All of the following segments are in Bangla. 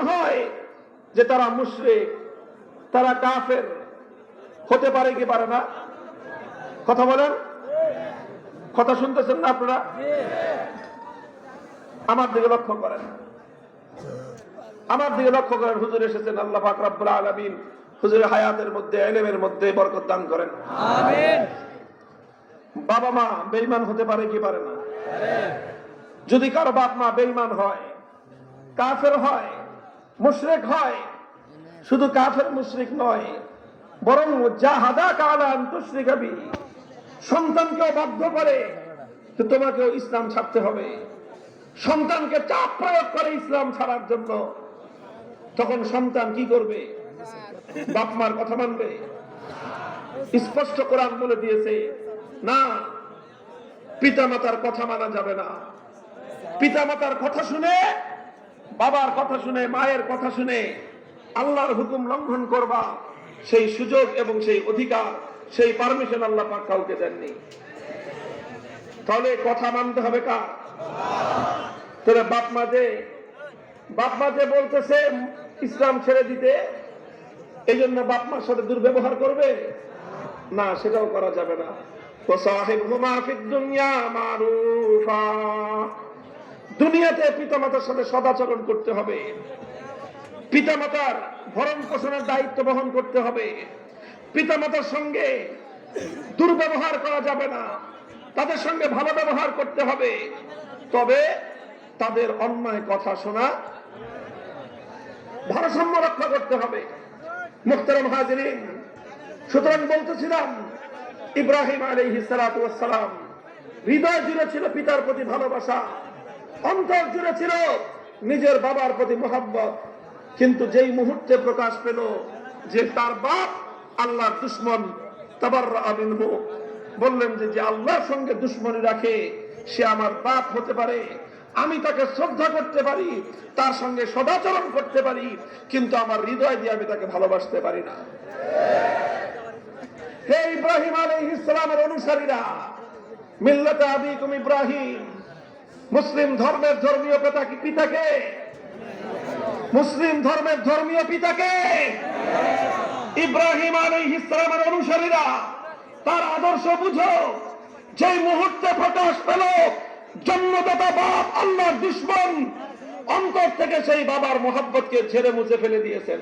হয় যে তারা মুশরিক, তারা কাফের, হতে পারে কি পারে না? কথা বলেন, কথা শুনতেছেন না আপনারা? আমার দিকে লক্ষ্য করেন, আমার দিকে লক্ষ্য করেন। হুজুর এসেছেন, আল্লাহ পাক রব্বুল আলামিন হুজুরের হায়াতের মধ্যে, ইলমের মধ্যে বরকত দান করেন। আমিন। বাবা মা বেঈমান হতে পারে কি পারে না? যদি কারো বাপ মা বেঈমান হয়, কাফের হয়, মুশরিক হয়, শুধু কাফের মুশরিক নয়, বরং জাহাদাকা আলা আন তুশরিকা বি, সন্তানকেও বাধ্য করে যে তোমাকেও ইসলাম ছাড়তে হবে, সন্তানকে চাপ প্রয়োগ করে ইসলাম ছাড়ার জন্য। তখন সন্তান কি করবে? বাপ মার কথা মানবে? স্পষ্ট কোরআন বলে দিয়েছে, না, পিতামাতার কথা মানা যাবে না। পিতামাতার কথা শুনে, বাবার কথা শুনে, মায়ের কথা শুনে আল্লাহর হুকুম লঙ্ঘন করবা, সেই সুযোগ এবং সেই অধিকার, সেই পারমিশন আল্লাহ পাক কাউকে দেননি। তাহলে কথা মানতে হবে কার? তাহলে বাপ মা যে বলতেছে ইসলাম ছেড়ে দিতে, এই জন্য বাপ মার সাথে দুর্ব্যবহার করবে না, সেটাও করা যাবে না। দুনিয়াতে পিতামাতার সাথে সদাচরণ করতে হবে, পিতামাতার ভরণ পোষণের দায়িত্ব বহন করতে হবে, পিতামাতার সঙ্গে দুর্ব্যবহার করা যাবে না, তাদের সঙ্গে ভালো ব্যবহার করতে হবে। তবে তাদের অন্যায় কথা শোনা, ভারসাম্য রক্ষা করতে হবে। মুহতারাম হাজিরিন, সুতরাং বলতেছিলাম, ইব্রাহিম আলাইহিস সালাতু ওয়াস সালাম হৃদয় জুড়ে ছিল পিতার প্রতি ভালোবাসা, অন্তর জুড়ে ছিল নিজের বাবার প্রতি মহব্বত। কিন্তু যেই মুহূর্তে প্রকাশ পেল যে তার বাপ আল্লাহর দুশমন, তাবাররা মিনহু, বললেন যে আল্লাহর সঙ্গে দুশমনি রাখে সে আমার বাপ হতে পারে, আমি তাকে শ্রদ্ধা করতে পারি, তার সঙ্গে সদাচরণ করতে পারি, কিন্তু আমার হৃদয় দিয়ে আমি তাকে ভালোবাসতে পারি না। হে ইব্রাহিম আলাইহিস সালামের অনুসারীরা, মিল্লাতে আবিকুম ইব্রাহিম, মুসলিম ধর্মের ধর্মীয় পিতাকে, মুসলিম ধর্মের ধর্মীয় পিতাকে ইব্রাহিম আলাইহিস সালামের অনুসারীরা তার আদর্শ বুঝো। যে মুহূর্তে প্রকাশ পেল জন্মদাতা বাপ আল্লাহর দুশমন, অন্তর থেকে সেই বাবার মহব্বতকে ছেড়ে মুছে ফেলে দিয়েছেন।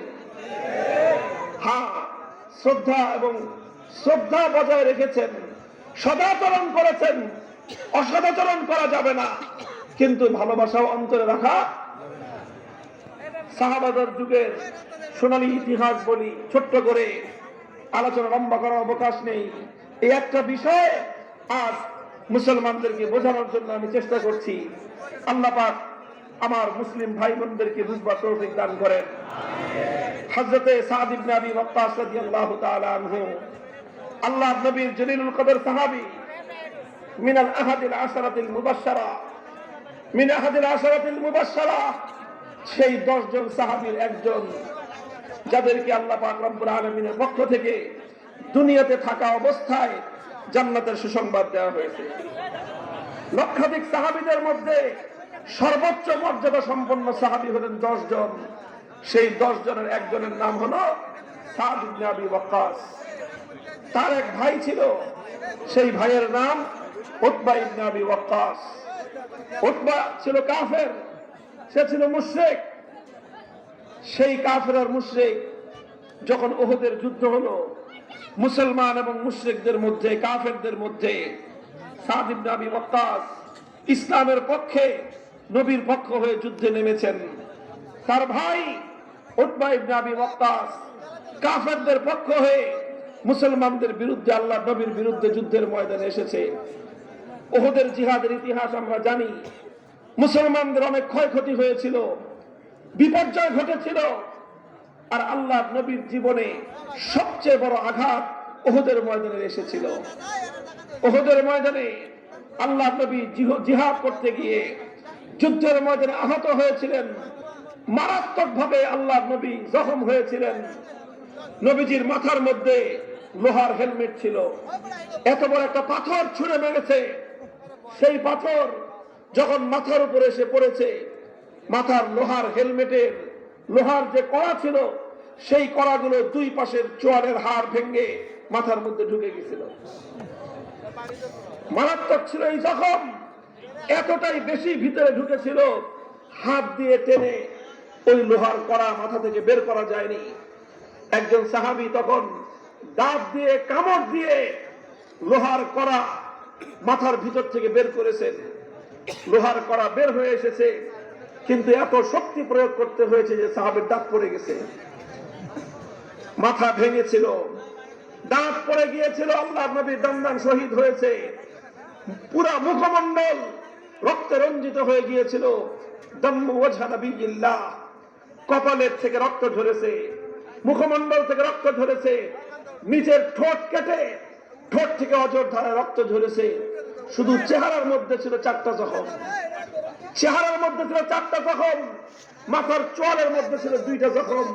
হ্যাঁ, শ্রদ্ধা বজায় রেখেছেন, সদাচরণ করেছেন, অসদাচরণ করা যাবে না, কিন্তু ভালোবাসাও অন্তরে রাখা। সাহাবাদের যুগের সোনালী ইতিহাস বলি, ছোট্ট করে, আলোচনা লম্বা করার অবকাশ নেই। এই একটা বিষয় আজ মুসলমানদেরকে বোঝানোর জন্য আমি চেষ্টা করছি। আল্লাহ পাক আমার মুসলিম ভাই বোনদেরকে বুঝবার তৌফিক দান করেন। হযরতে সাদ ইবনে আবি ওয়াক্কাস রাদিয়াল্লাহু তাআলা আনহু, আল্লাহর নবীর জলিলুল কদর সাহাবী, মিনাল আহাদিল আশরাতিল মুবাশশারা, মিন আহাদিল আশরাতিল মুবাশশারা, সেই 10 জন সাহাবীর একজন, যাদেরকে আল্লাহ পাক রব্বুল আলামিনের পক্ষ থেকে দুনিয়াতে থাকা অবস্থায় জান্নাতের সুসংবাদ দেওয়া হয়েছে। লক্ষাধিক সাহাবীদের মধ্যে সর্বোচ্চ মর্যাদা সম্পন্ন সাহাবী হলেন 10 জন। সেই 10 জনের একজনের নাম হলো সাদ ইবনে আবি ওয়াক্কাস। তার এক ভাই ছিল, সেই ভাইয়ের নাম উতবা ইবনে আবি ওয়াক্কাস। উতবা ছিল কাফের, সে ছিল মুশরিক। সেই কাফের আর মুশরিক যখন উহুদের যুদ্ধ হলো, মুসলমান এবং মুশরিকদের মধ্যে, কাফেরদের মধ্যে, সাদ ইবনে আবি ওয়াক্কাস ইসলামের পক্ষে, নবীর পক্ষ হয়ে যুদ্ধে নেমেছেন। তার ভাই উতবা ইবনে আবি ওয়াক্কাস কাফেরদের পক্ষ হয়ে মুসলমানদের বিরুদ্ধে, আল্লাহ নবীর বিরুদ্ধে যুদ্ধের ময়দানে এসেছে। উহুদের জিহাদের ইতিহাস আমরা জানি। মুসলমানদের অনেক ক্ষয়ক্ষতি হয়েছিল, বিপর্যয় ঘটেছিল। আর আল্লাহ নবীর জীবনে সবচেয়ে বড় আঘাত উহুদের ময়দানে এসেছিল। উহুদের ময়দানে আল্লাহ নবী জিহাদ করতে গিয়ে যুদ্ধের ময়দানে আহত হয়েছিলেন, মারাত্মকভাবে আল্লাহ নবী জখম হয়েছিলেন। নবীজির মাথার মধ্যে লোহার হেলমেট ছিল, এত বড় একটা পাথর ছুঁড়ে মেরেছে। সেই পাথর যখন মাথার উপরে এসে পড়েছে, মাথার লোহার হেলমেটের লোহার যে কড়া ছিল সেই কড়াগুলো দুই পাশের চোয়ালের হাড় ভেঙে মাথার মধ্যে ঢুকে গেছিল। মারাত্মক ছিল এই জখম, এতটাই বেশি ভিতরে ঢুকেছিল, হাত দিয়ে টেনে ওই লোহার কড়া মাথা থেকে বের করা যায়নি। একজন সাহাবী তখন দাঁত দিয়ে কামড় দিয়ে লোহার কড়া মাথার ভিতর থেকে বের করেছেন। লোহার কড়া বের হয়ে এসেছে, কিন্তু এত শক্তি প্রয়োগ করতে হয়েছে যে সাহাবীর দাঁত পড়ে গেছে, মাথা ভেঙেছিল, দাঁত পড়ে গিয়েছিল। আল্লাহর নবী দমদান শহীদ হয়েছে, পুরা মুখমণ্ডল রক্তে রঞ্জিত হয়ে গিয়েছিল। দাম্মু ওয়াজহা নবিয়্যিল্লাহ, কপালের থেকে রক্ত ঝরেছে, মুখমণ্ডল থেকে রক্ত ঝরেছে, নিচের ঠোঁট কেটে ঠোঁট থেকে অজর ধারায় রক্ত ঝরেছে। শুধু চেহারার মধ্যে ছিল 4টা জখম, চেহারার মধ্যে ছিল 4টা জখম, মাথার চোয়ালের মধ্যে ছিল 2টা জখম।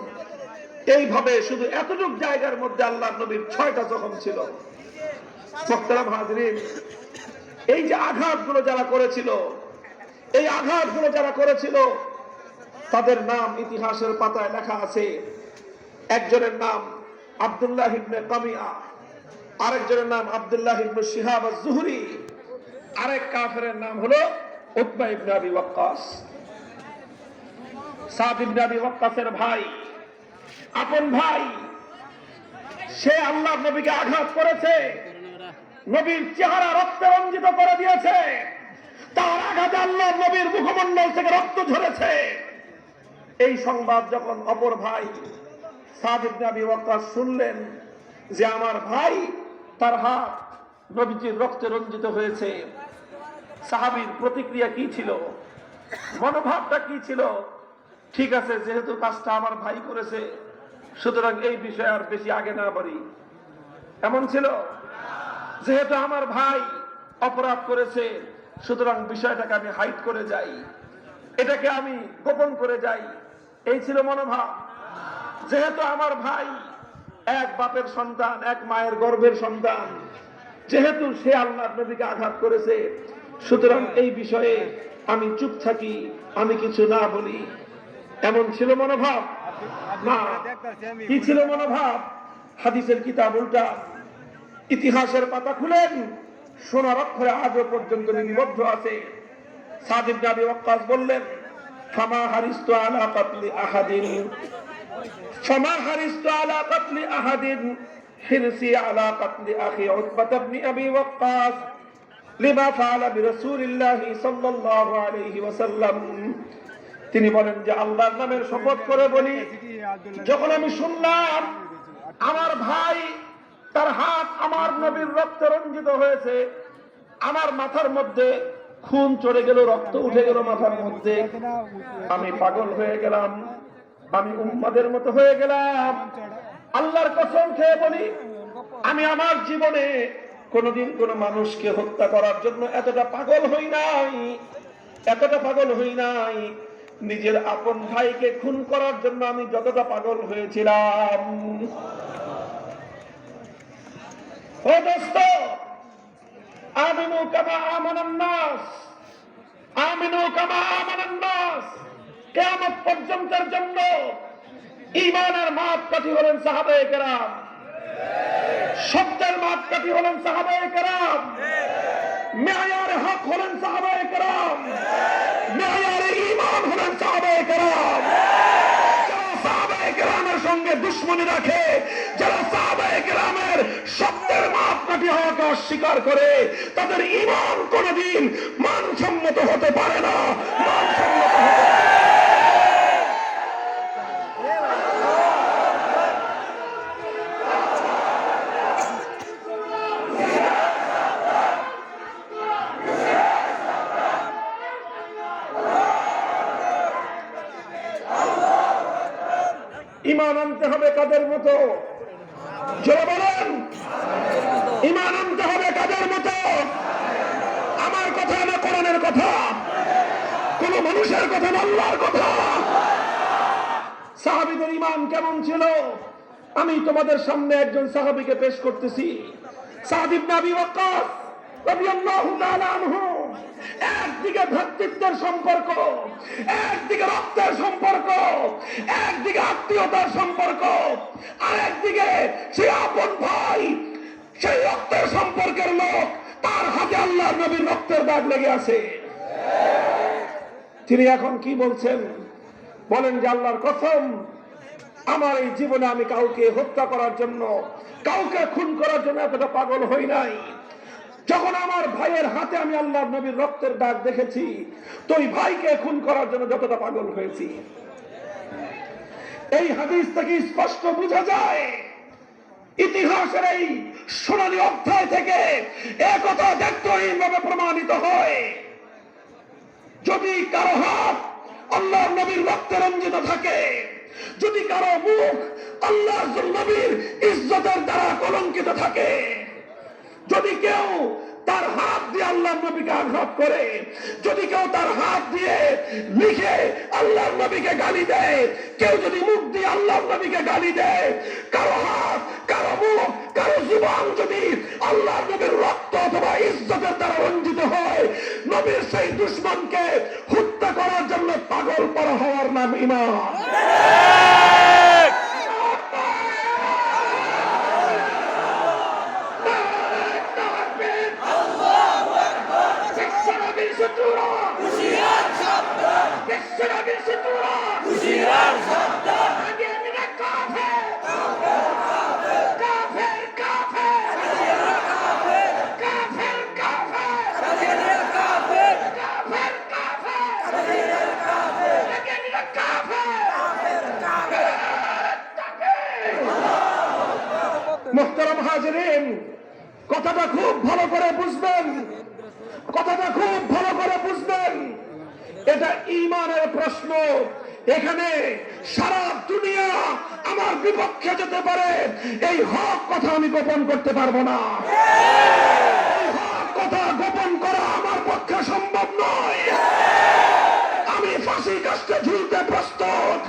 এইভাবে শুধু এতটুক জায়গার মধ্যে আল্লাহর নবীর 6টা জখম ছিল। মুহতারাম হাজরিন, এই যে আঘাতগুলো যারা করেছিল, এই আঘাতগুলো যারা করেছিল তাদের নাম ইতিহাসের পাতায় লেখা আছে। একজনের নাম আব্দুল্লাহ ইবনে কামিয়া, আরেকজনের নাম আব্দুল্লাহ ইবনে শিহাব আজ-জুহরি, আরেক কাফেরের নাম হলো উতবা ইবনে আবি ওয়াক্কাস। সাদ ইবনে আবি ওয়াক্কাসের ভাই, আপন ভাই, সে আল্লাহর নবীকে আঘাত করেছে, নবীর চেহারা রক্তে রঞ্জিত করে দিয়েছে, তার আঘাতে আল্লাহর নবীর মুখমণ্ডল থেকে রক্ত ঝরেছে। এই সংবাদ যখন অপর ভাই সাদ ইবনে আবি ওয়াক্কাস শুনলেন যে আমার ভাই, তার হাত নবীজির রক্তে রঞ্জিত হয়েছে, সাহাবীর প্রতিক্রিয়া কি ছিল, মনোভাবটা কি ছিল? ঠিক আছে, যেহেতু কাজটা আমার ভাই করেছে, সুতরাং এই বিষয়ে আর বেশি আগে না বাড়ি, এমন ছিল? যেহেতু আমার ভাই অপরাধ করেছে, সুতরাং বিষয়টাকে আমি হাইড করে যাই, এটাকে আমি গোপন করে যাই, এই ছিল মনোভাব। যেহেতু আমার ভাই এক বাপের সন্তান, এক মায়ের গর্ভের সন্তান, যেহেতু সে আল্লাহর নবীকে আঘাত করেছে, সুতরাং এই বিষয়ে আমি চুপ থাকি, আমি কিছু না বলি, এমন ছিল মনোভাব? না। কি ছিল মনোভাব? হাদিসের কিতাব উল্টা, ইতিহাসের পাতা খুলেন, সোনার অক্ষরে আজও পর্যন্ত লিপিবদ্ধ আছে। সাদ ইবনে আবি ওয়াক্কাস বললেন, ফামা হারিস্তু আলা কাতলি আহাদিন, ফামা হারিস্তু আলা কাতলি আহাদিন হিরসি আলা কাতলি আখি উতবা ইবনে আবি ওয়াক্কাস লিমা ফাআলা বিরাসূলিল্লাহি সাল্লাল্লাহু আলাইহি ওয়াসাল্লাম। তিনি বলেন যে আল্লাহর নামের শপথ করে বলি, যখন আমি শুনলাম আমার ভাই, তার হাত আমার নবীর রক্তে রঞ্জিত হয়েছে, আমার মাথার মধ্যে খুন চড়ে গেল, রক্ত উঠে গেল মাথার মধ্যে, আমি পাগল হয়ে গেলাম, আমি উম্মাদের মতো হয়ে গেলাম। আল্লাহর কসম খেয়ে বলি, আমি আমার জীবনে কোনদিন কোন মানুষকে হত্যা করার জন্য এতটা পাগল হই নাই, এতটা পাগল হই নাই। নিজের আপন ভাইকে খুন করার জন্য আমি যতটা পাগল হয়েছিলাম। ও দোস্ত, আমিনু কামা আমানান নাস, আমিনু কামা আমানান নাস। কিয়ামত পর্যন্তের জন্য ঈমানের মাপকাঠি হলেন সাহাবায়ে কেরাম, সত্যের মাপকাঠি হলেন সাহাবায়ে কেরাম, মেয়ারে হক হলেন সাহাবায়ে কেরাম, মেয়ারে ঈমান হলেন সাহাবায়ে কেরাম। যারা সাহাবায়ে কেরামের সঙ্গে দুশমনি রাখে, যারা সাহাবায়ে কেরামের সত্যের মাপকাঠি হওয়াকে অস্বীকার করে, তাদের ঈমান কোনদিন মানসম্মত হতে পারে না, মানসম্মত হতে পারে না। ঈমান আনতে হবে কাদের মতো? জোরে বলেন, ঈমান আনতে হবে কাদের মতো? আমার কথা না কোরআনের কথা, কোন মানুষের কথা না, আল্লাহর কথা। সাহাবীদের ঈমান কেমন ছিল? আমি তোমাদের সামনে একজন সাহাবীকে পেশ করতেছি, সাদ ইবনে আবি ওয়াক্কাস রাদিয়াল্লাহু তাআলা আনহু। একদিকে ভ্রাতৃত্বের সম্পর্ক, একদিকে রক্তের সম্পর্ক, একদিকে আত্মীয়তার সম্পর্ক, আর একদিকে সে আপন ভাই, সেই রক্তের সম্পর্কের লোক, তার হাতে আল্লাহর নবীর রক্তের দাগ লেগে আছে। তিনি এখন কি বলছেন? বলেন যে আল্লাহর কসম, আমার এই জীবনে আমি কাউকে হত্যা করার জন্য, কাউকে খুন করার জন্য এতটা পাগল হই নাই। যখন আমার ভাইয়ের হাতে আমি আল্লাহর নবীর রক্তের দাগ দেখেছি, তো ওই ভাইকে খুন করার জন্য যতটা পাগল হয়েছি। এই হাদিস থেকে স্পষ্ট বোঝা যায়, ইতিহাসের এই সোনালী অধ্যায় থেকে একথা দেখতে প্রমাণিত হয়, যদি কারো হাত আল্লাহর নবীর রক্তে রঞ্জিত থাকে, যদি কারো মুখ আল্লাহর নবীর ইজ্জতের দ্বারা কলঙ্কিত থাকে, যদি কেউ তার হাত দিয়ে আল্লাহর নবীকে আঘাত করে, যদি কেউ তার হাত দিয়ে লিখে আল্লাহর নবীকে গালি দেয়, কেউ যদি মুখ দিয়ে আল্লাহর নবীকে গালি দেয়, কারো হাত, কারো মুখ, কারো জীবন যদি আল্লাহর নবীর রক্ত অথবা ইজ্জতের দ্বারা রঞ্জিত হয়, নবীর সেই দুশমনকে হত্যা করার জন্য পাগল করা হওয়ার নাম ঈমান। মুহতারাম হাজিরিন, কথাটা খুব ভালো করে বুঝবেন, কথাটা খুব ভালো করে বুঝবেন। এটা ঈমানের প্রশ্ন। এখানে সারা দুনিয়া আমার বিপক্ষে যেতে পারে, এই হক কথা আমি গোপন করতে পারবো না। এই হক কথা গোপন করা আমার পক্ষে সম্ভব নয়। আমি ফাঁসি কাস্টে ঝুলতে প্রস্তুত,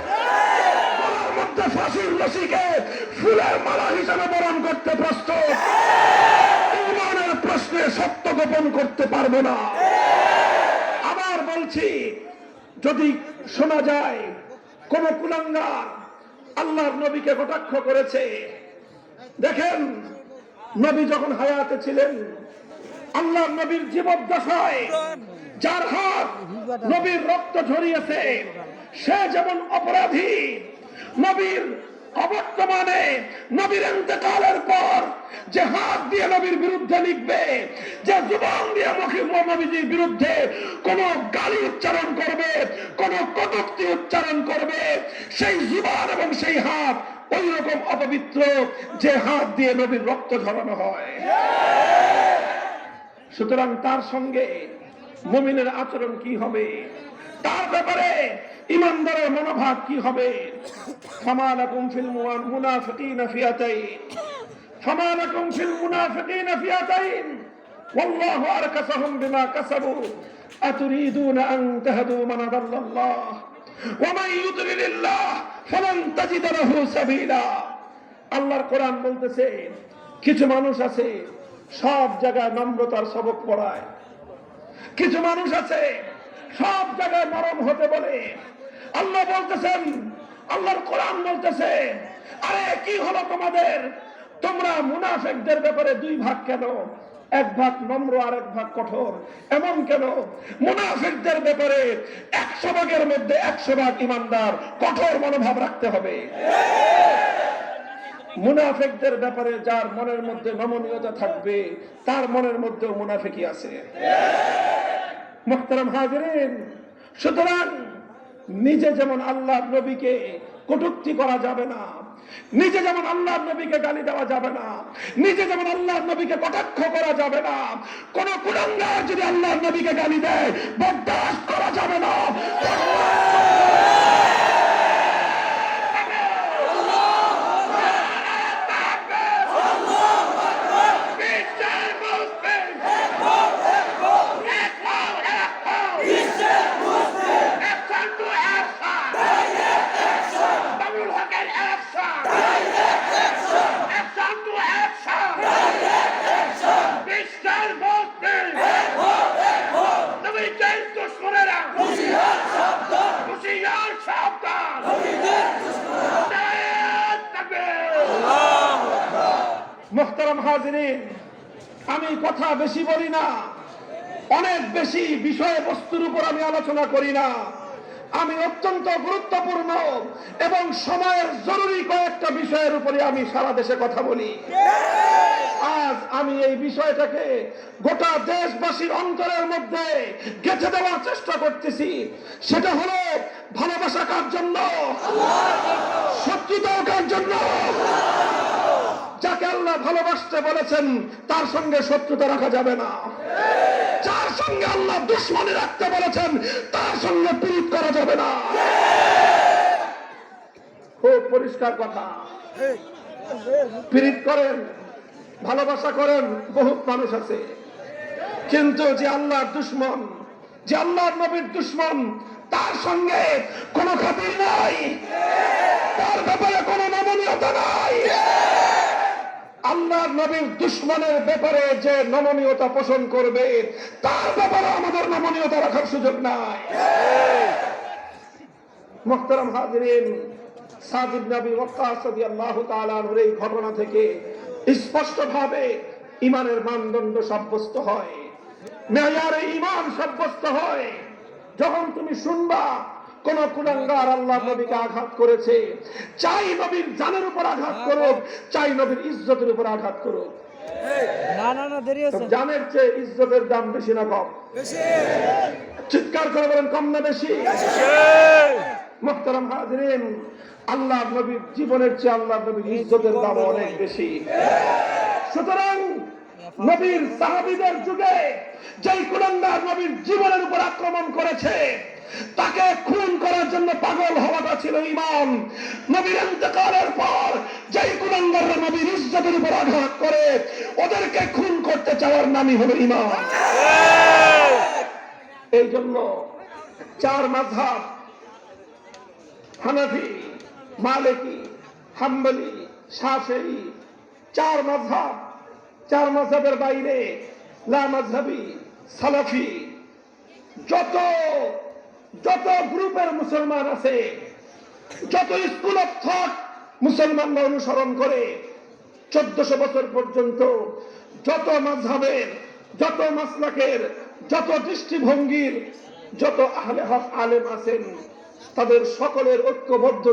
গলার মধ্যে ফাঁসির রশিকে ফুলের মালা হিসাবে বরণ করতে প্রস্তুত। ঈমানের প্রশ্নে সত্য গোপন করতে পারবো না। আবার বলছি, যদি শোনা যায় কোন কুলাঙ্গার আল্লাহর নবীকে কটাক্ষ করেছে, দেখেন নবী যখন হায়াতে ছিলেন, আল্লাহর নবীর জীবদ্দশায় যার হাত নবীর রক্ত ঝরিয়েছে, সে যেমন অপরাধী, নবীর অবর্তমানে, নবীর ইন্তেকালের পর যে হাত দিয়ে নবীর বিরুদ্ধে লিখবে, যে জুবান দিয়ে নবীজির বিরুদ্ধে কোন গালি উচ্চারণ করবে, কোন কটূক্তি উচ্চারণ করবে, সেই জুবান এবং সেই হাত ওই রকম অপবিত্র যে হাত দিয়ে নবীর রক্ত ঝরানো হয়। সুতরাং তার সঙ্গে মুমিনের আচরণ কি হবে, তার ব্যাপারে ইমানদারের মনোভাব কি হবে? ফামা লাকুম ফিল মুনাফিকিনা ফিয়াতাইন, ফামা লাকুম ফিল মুনাফিকিনা ফিয়াতাইন ওয়াল্লাহু আরকাসাহুম বিমা কাসাবু আতুরিদুনা আন তাহদু মান আদাল্লাল্লাহ ওয়া মান ইউদ্লিলিল্লাহ ফালান তাজিদ লাহু সাবিলা। আল্লাহর কোরআন বলতেছে, কিছু মানুষ আছে সব জায়গায় নম্রতার সবক পড়ায়, কিছু মানুষ আছে সব জায়গায় নরম হতে বলে। আল্লাহ বলতেছেন, আল্লাহর কোরআন বলতেছে, আরে কি হলো তোমাদের? তোমরা মুনাফিকদের ব্যাপারে দুই ভাগ কেন? এক ভাগ নম্র আর এক ভাগ কঠোর। এমন কেন? মুনাফিকদের ব্যাপারে 100 ভাগের মধ্যে 100 ভাগ ইমানদার, কঠোর মনোভাব রাখতে হবে। মুনাফিকদের ব্যাপারে যার মনের মধ্যে নমনীয়তা থাকবে, তার মনের মধ্যেও মুনাফিকি আছে। মুহতারাম হাজিরিন, সুতরাং নিজে যেমন আল্লাহর নবীকে কটূক্তি করা যাবে না, নিজে যেমন আল্লাহর নবীকে গালি দেওয়া যাবে না, নিজে যেমন আল্লাহর নবীকে কটাক্ষ করা যাবে না, কোন কুলাঙ্গার যদি আল্লাহর নবীকে গালি দেয় বরদাস্ত করা যাবে না। হাজিরিন, আমি কথা বেশি বলি না, অনেক বেশি বিষয়বস্তুর উপর আমি আলোচনা করি না। আমি অত্যন্ত গুরুত্বপূর্ণ এবং সময়ের জরুরি কয়েকটা বিষয়ের উপরে আমি সারা দেশে কথা বলি। আজ আমি এই বিষয়টাকে গোটা দেশবাসীর অন্তরের মধ্যে গেঁথে দেওয়ার চেষ্টা করতেছি। সেটা হলো ভালোবাসা কার জন্য, শত্রুতাও কার জন্য। যাকে আল্লাহ ভালোবাসতে বলেছেন তার সঙ্গে শত্রুতা রাখা যাবে না। যার সঙ্গে আল্লাহ দুশ্মনী রাখতে বলেছেন তার সঙ্গে পীড়িত করা যাবে না। খুব পরিষ্কার কথা। পীড়িত করেন, ভালোবাসা করেন বহুত মানুষ আছে, কিন্তু যে আল্লাহর দুশ্মন, যে আল্লাহর নবীর দুশ্মন, তার সঙ্গে কোনো খাতির নাই, তার ব্যাপারে কোনো নমনীয়তা নাই। আল্লাহর নবীর দুশ্মনের ব্যাপারে যে নমনীয়তা পোষণ করবে তার ব্যাপারে আমাদের নমনীয়তা রাখার সুযোগ নাই। মুহতারাম হাজিরিন, সাদ ইবনে আবি ওয়াক্কাস রাদিয়াল্লাহু তাআলা আনহুর এই ঘটনা থেকে স্পষ্টভাবে ঈমানের মানদণ্ড সাব্যস্ত হয়, মেয়ারে ঈমান সাব্যস্ত হয়। যখন তুমি শুনবা কোন কুলাঙ্গার আল্লাহ নবীকে আঘাত করেছে, চাই নবীর জানের উপর আঘাত করুক, চাই নবীর ইজ্জতের উপর আঘাত করুক, জানের চেয়ে ইজ্জতের দাম বেশি না কম? চিৎকার করে বলেন, কম না বেশি? মুহতারাম হাজিরিন, আল্লাহ নবীর জীবনের চেয়ে আল্লাহ নবীর ইজ্জতের দাম অনেক বেশি। সুতরাং নবীর সাহাবীদের যুগে যেই কুলাঙ্গার নবীর জীবনের উপর আক্রমণ করেছে, তাকে খুন করার জন্য পাগল হওয়াটা ছিল ঈমান। নবীর ইন্তেকালের পর যেই কুলাঙ্গাররা নবীর ইজ্জতের উপর আঘাত করে, ওদেরকে খুন করতে চাওয়ার নামই হলো ঈমান। এই জন্য চার মাযহাব, হানাফি, মালিকি, হাম্বলি, শাফিঈ, চার মাযহাব, চার মাযহাবের বাইরে লামাযহাবি, সালাফি, যত গ্রুপের মুসলমান আছে, যত স্কুল অফ থট মুসলমানরা অনুসরণ করে, 1400 বছর পর্যন্ত যত মাযহাবের, যত মাসলাকের, যত দৃষ্টিভঙ্গির যত আহলে হক আলেম আছেন, তাদের সকলের ঐক্যবদ্ধ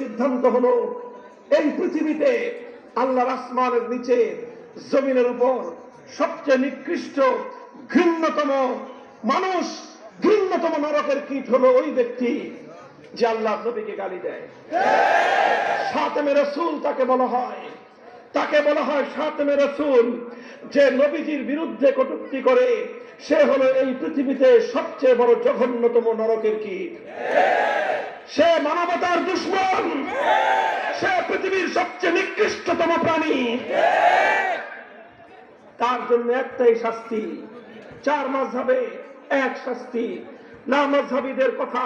সিদ্ধান্ত হলো এই পৃথিবীতে আল্লাহর আসমানের নিচে জমিনের উপর সবচেয়ে নিকৃষ্ট, ঘৃণ্যতম মানুষ, ঘৃণ্যতম নরকের কীট হলো ওই ব্যক্তি যে আল্লাহ নবীকে গালি দেয়। শাতেমে রাসূল তাকে বলা হয় শাতেমে রাসূল। যে নবীজির বিরুদ্ধে কটূক্তি করে সে হলো এই পৃথিবীতে সবচেয়ে বড় জঘন্যতম নরকের কীট। সে মানবতার দুশমন, সে পৃথিবীর সবচেয়ে নিকৃষ্টতম প্রাণী। তার জন্য একটাই শাস্তি, চার মাযহাবে এক শাস্তি, লামাযহাবীদের কথা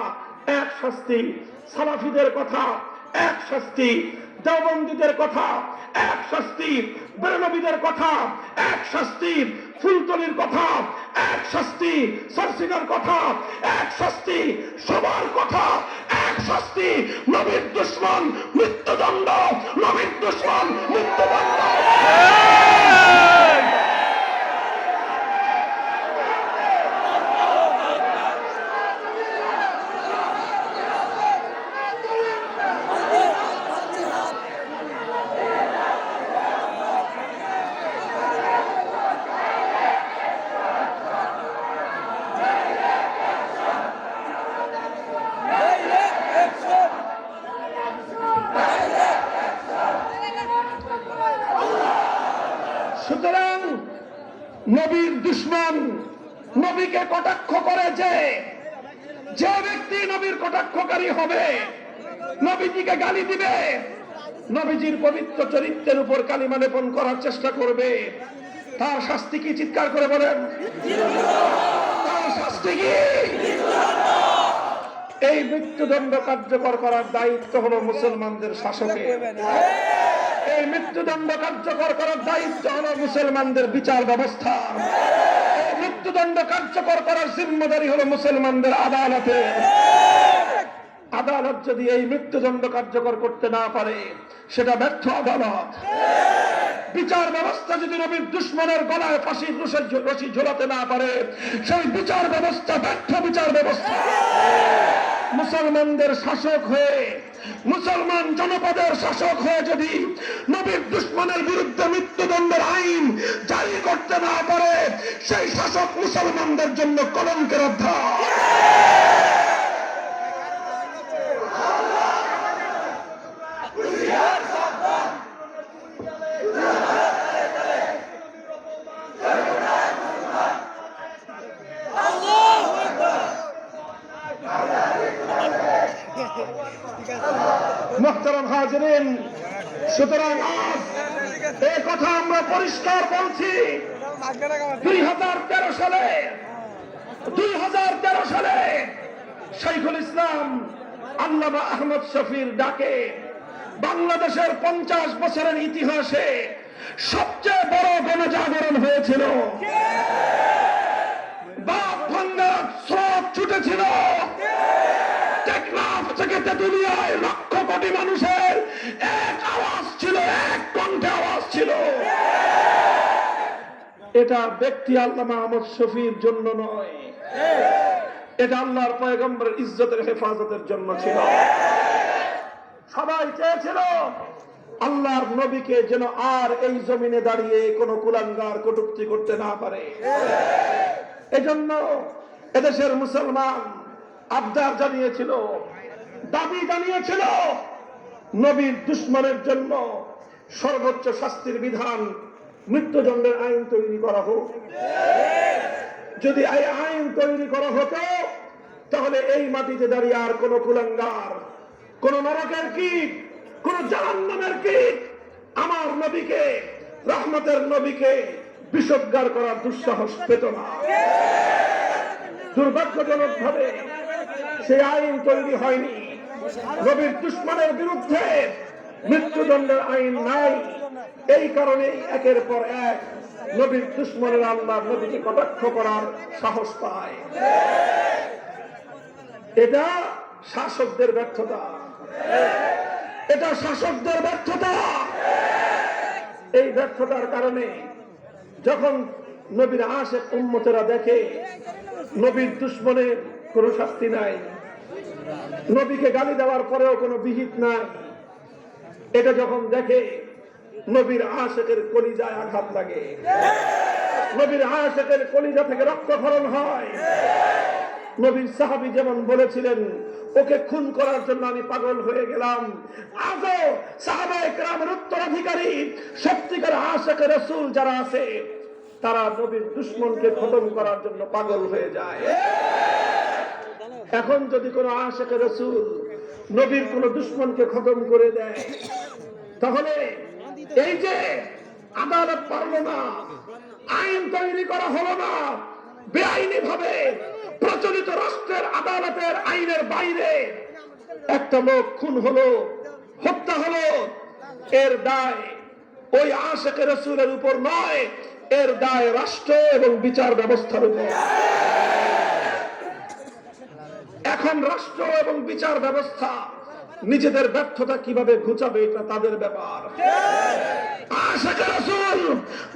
এক শাস্তি, সালাফিদের কথা এক শাস্তি, দেওবন্দীদের কথা এক শাস্তি, বেরলভীদের কথা এক শাস্তি, ফুলতলির কথা এক শাস্তি, সরসিনার কথা এক শাস্তি, সবার কথা এক শাস্তি। নবীর দুশমন মৃত্যুদণ্ড, নবীর দুশমন মৃত্যুদণ্ড। সুতরাং নবীর দুশমন, নবীকে কটাক্ষ করে যে ব্যক্তি নবীর কটাক্ষকারী হবে, নবীজিকে গালি দিবে, নবীজির পবিত্র চরিত্রের উপর কালিমা লেপন করার চেষ্টা করবে, তার শাস্তি কি? চিৎকার করে বলেন, তার শাস্তি কি? এই মৃত্যুদণ্ড কার্যকর করার দায়িত্ব হলো মুসলমানদের শাসকের। এই মৃত্যুদণ্ড কার্যকর করার দায়িত্ব হলো মুসলমানদের বিচার ব্যবস্থা। এই মৃত্যুদণ্ড কার্যকর করার জিম্মেদারি হলো মুসলমানদের আদালতের। আদালত যদি এই মৃত্যুদণ্ড কার্যকর করতে না পারে সেটা ব্যর্থ আদালত। বিচার ব্যবস্থা যদি নবীর দুশ্মনের গলায় ফাঁসির রশি ঝোলাতে না পারে সেই বিচার ব্যবস্থা ব্যর্থ বিচার ব্যবস্থা। মুসলমানদের শাসক হয়ে, মুসলমান জনপদের শাসক হয়ে যদি নবীর দুশ্মনের বিরুদ্ধে মৃত্যুদণ্ডের আইন জারি করতে না পারে সেই শাসক মুসলমানদের জন্য কলঙ্কের অধ্যায়। মুহতারাম হাজিরিন, সুতরাং আজ এই কথা আমরা পরিষ্কার বলছি, 2013 সালে শাইখুল ইসলাম আল্লামা আহমদ শফির ডাকে বাংলাদেশের 50 বছরের ইতিহাসে সবচেয়ে বড় গণজাগরণ হয়েছিল। বাপ ভাঙ্গার স্রোত ছুটেছিল। টেকনাফ থেকে তেতুলিয়ায় লক্ষ কোটি মানুষের এক আওয়াজ ছিল, এক কণ্ঠে আওয়াজ ছিল। এটা ব্যক্তি আল্লামা আহমদ শফির জন্য নয়, এটা আল্লাহর পয়গম্বরের ইজ্জতের হেফাজতের জন্য ছিল। সবাই চেয়েছিল আল্লাহর নবীকে যেন আর এই জমিনে দাঁড়িয়ে কোনো কুলাঙ্গার কটূক্তি করতে না পারে। এজন্য এদেশের মুসলমান আবদার জানিয়েছিল, দাবি জানিয়েছিল, নবীর দুশ্মনের জন্য সর্বোচ্চ শাস্তির বিধান মৃত্যুদণ্ডের আইন তৈরি করা হোক। যদি এই আইন তৈরি করা হতো তাহলে এই মাটিতে দাঁড়িয়ে আর কোন কুলাঙ্গার, কোন নরকের কীট, কোন জাহান্নামের কীট আমার নবীকে, রহমতের নবীকে বিষোদ্গার করার দুঃসাহস পেত না। দুর্ভাগ্যজনক ভাবে সেই আইন তৈরি হয়নি। নবীর দুশ্মনের বিরুদ্ধে মৃত্যুদণ্ডের আইন নাই। এই কারণেই একের পর এক নবীর দুশ্মনের আল্লাহ নবীকে কটাক্ষ করার সাহস পায়। এটা শাসকদের ব্যর্থতা, এটা শাসকদের ব্যর্থতা। এই ব্যর্থতার কারণে যখন নবীর আশিক উম্মতেরা দেখে নবীর দুশ্মনের কোনো শাস্তি নাই, নবীকে গালি দেওয়ার পরেও কোনো বিহিত নাই, এটা যখন দেখে নবীর আশিকের কলিজায় আঘাত লাগে, নবীর আশিকের কলিজা থেকে রক্তক্ষরণ হয়। নবীর সাহাবী যেমন বলেছিলেন, ওকে খুন করার জন্য আমি পাগল হয়ে গেলাম। আজও সাহাবায়ে কেরামের উত্তরাধিকারী সত্যিকার আশিকে রাসূল যারা আছে তারা নবীর দুশ্মনকে খতম করার জন্য পাগল হয়ে যায়। এখন যদি কোন আশিকে রাসূল নবীর কোন দুশ্মনকে খতম করে দেয় তাহলে এই যে আদালত পারল না, আইন তৈরি করা হলো না, বেআইনি ভাবে প্রচলিত রাষ্ট্রের আদালতের আইনের বাইরে একটা লোক খুন হলো, হত্যা হলো, এর দায় ওই আশিকে রাসূলের উপর নয়, এর দায় রাষ্ট্র এবং বিচার ব্যবস্থার উপর। এখন রাষ্ট্র এবং বিচার ব্যবস্থা নিজেদের ব্যর্থতা কিভাবে ঘুচাবে এটা তাদের ব্যাপার। আশিকে রাসূল